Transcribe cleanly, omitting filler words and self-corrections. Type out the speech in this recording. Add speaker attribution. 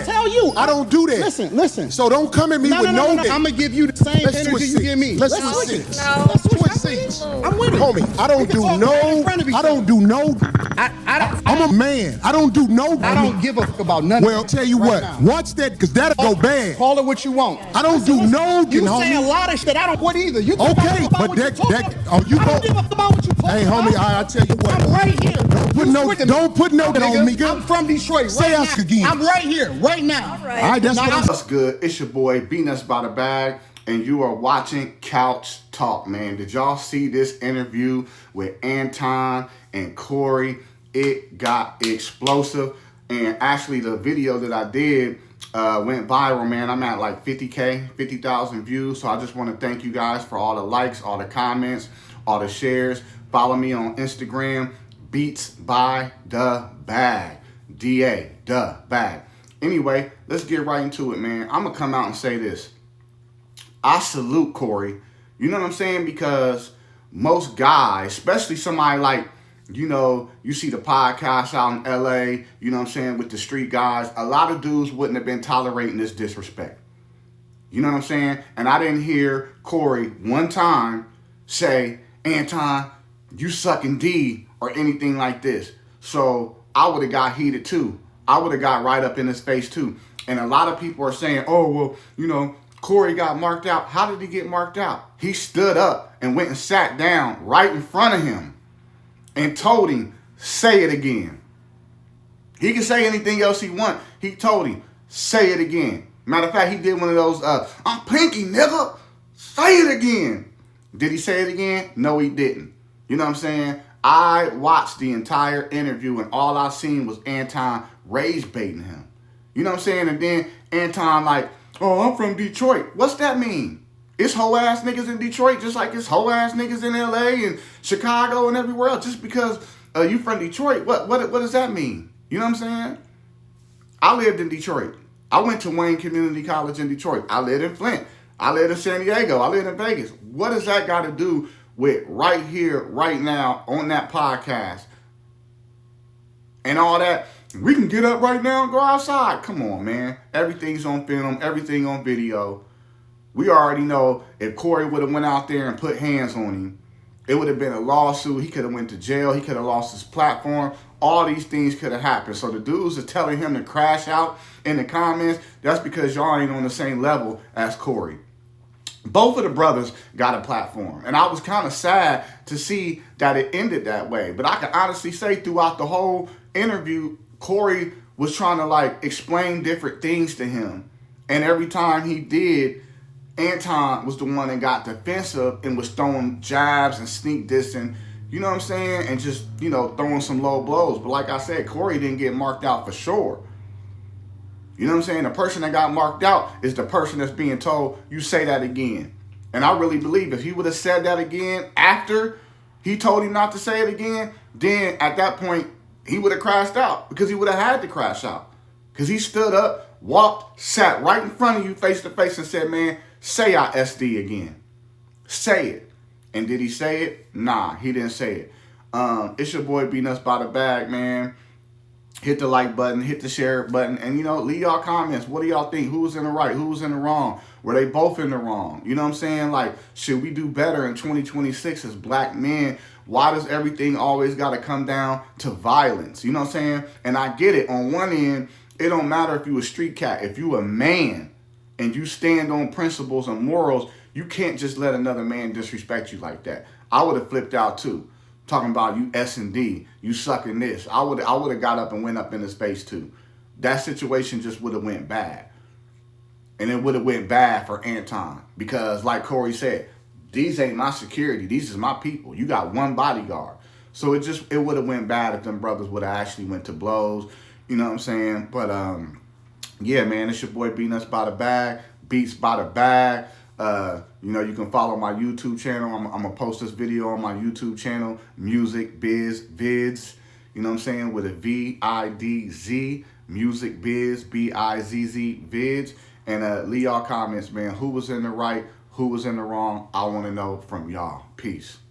Speaker 1: Tell you.
Speaker 2: I don't do that.
Speaker 1: Listen.
Speaker 2: So don't come at me with no.
Speaker 1: I'm gonna give you the same energy you give me.
Speaker 2: Let's switch seats.
Speaker 3: No.
Speaker 2: Let's switch seats.
Speaker 1: I'm with it.
Speaker 2: Homie, I don't do no. I'm a man. I don't do no.
Speaker 1: I don't give a fuck about nothing.
Speaker 2: Well, tell you what. Watch that, because that'll go bad.
Speaker 1: Call it what you want.
Speaker 2: I don't do no.
Speaker 1: You say a lot of shit. I don't want either. You
Speaker 2: okay, but
Speaker 1: you don't give a fuck about what you talking
Speaker 2: Hey, homie, I tell you what.
Speaker 1: I'm right here.
Speaker 2: Don't put no on me, girl.
Speaker 1: I'm from Detroit.
Speaker 2: Say us again.
Speaker 1: I'm right here, right now.
Speaker 3: All right.
Speaker 2: All right, that's
Speaker 4: What's good? It's your boy, Beanuts by the Bag, and you are watching Couch Talk, man. Did y'all see this interview with Anton and Corey? It got explosive, and actually the video that I did went viral, man. I'm at like 50K, 50,000 views, so I just want to thank you guys for all the likes, all the comments, all the shares. Follow me on Instagram, Beats by the Bag, D-A, the Bag. Anyway, let's get right into it, man. I'm going to come out and say this. I salute Corey. You know what I'm saying? Because most guys, especially somebody like, you know, you see the podcast out in LA, you know what I'm saying, with the street guys, a lot of dudes wouldn't have been tolerating this disrespect. You know what I'm saying? And I didn't hear Corey one time say, Anton, you sucking D or anything like this. So I would have got heated too. I would have got right up in his face too. And a lot of people are saying, oh, well, you know, Corey got marked out. How did he get marked out? He stood up and went and sat down right in front of him and told him, say it again. He can say anything else he want. He told him, say it again. Matter of fact, he did one of those, I'm pinky, nigga. Say it again. Did he say it again? No, he didn't. You know what I'm saying? I watched the entire interview and all I seen was Anton rage baiting him. You know what I'm saying? And then Anton like, oh, I'm from Detroit. What's that mean? It's hoe ass niggas in Detroit just like it's hoe ass niggas in LA and Chicago and everywhere else. Just because you from Detroit, what does that mean? You know what I'm saying? I lived in Detroit. I went to Wayne Community College in Detroit. I lived in Flint. I lived in San Diego. I lived in Vegas. What does that got to do with right here, right now, on that podcast and all that? We can get up right now and go outside. Come on, man. Everything's on film, everything on video. We already know if Corey would have went out there and put hands on him, it would have been a lawsuit. He could have went to jail. He could have lost his platform. All these things could have happened. So the dudes are telling him to crash out in the comments. That's because y'all ain't on the same level as Corey. Both of the brothers got a platform. And I was kind of sad to see that it ended that way. But I can honestly say throughout the whole interview, Corey was trying to like explain different things to him. And every time he did, Anton was the one that got defensive and was throwing jabs and sneak dissing, you know what I'm saying? And just, you know, throwing some low blows. But like I said, Corey didn't get marked out for sure. You know what I'm saying? The person that got marked out is the person that's being told, you say that again. And I really believe if he would have said that again after he told him not to say it again, then at that point, he would have crashed out because he would have had to crash out. Because he stood up, walked, sat right in front of you face to face and said, man, say I SD again. Say it. And did he say it? Nah, he didn't say it. It's your boy Beanuts by the Bag, man. Hit the like button, hit the share button, and, you know, leave y'all comments. What do y'all think? Who's in the right? Who's in the wrong? Were they both in the wrong? You know what I'm saying? Like, should we do better in 2026 as black men? Why does everything always got to come down to violence? You know what I'm saying? And I get it. On one end, it don't matter if you a street cat. If you a man and you stand on principles and morals, you can't just let another man disrespect you like that. I would have flipped out too. Talking about you S&D, you sucking this. I would have got up and went up in his face too. That situation just would have went bad. And it would have went bad for Anton. Because like Corey said, these ain't my security. These is my people. You got one bodyguard. So it would have went bad if them brothers would have actually went to blows. You know what I'm saying? But yeah, man, it's your boy Beanuts by the Bag, Beats by the Bag. You know, you can follow my YouTube channel. I'm going to post this video on my YouTube channel, Music Biz Vids. You know what I'm saying? With a V-I-D-Z, Music Biz, B-I-Z-Z, Vids. And leave y'all comments, man. Who was in the right? Who was in the wrong? I want to know from y'all. Peace.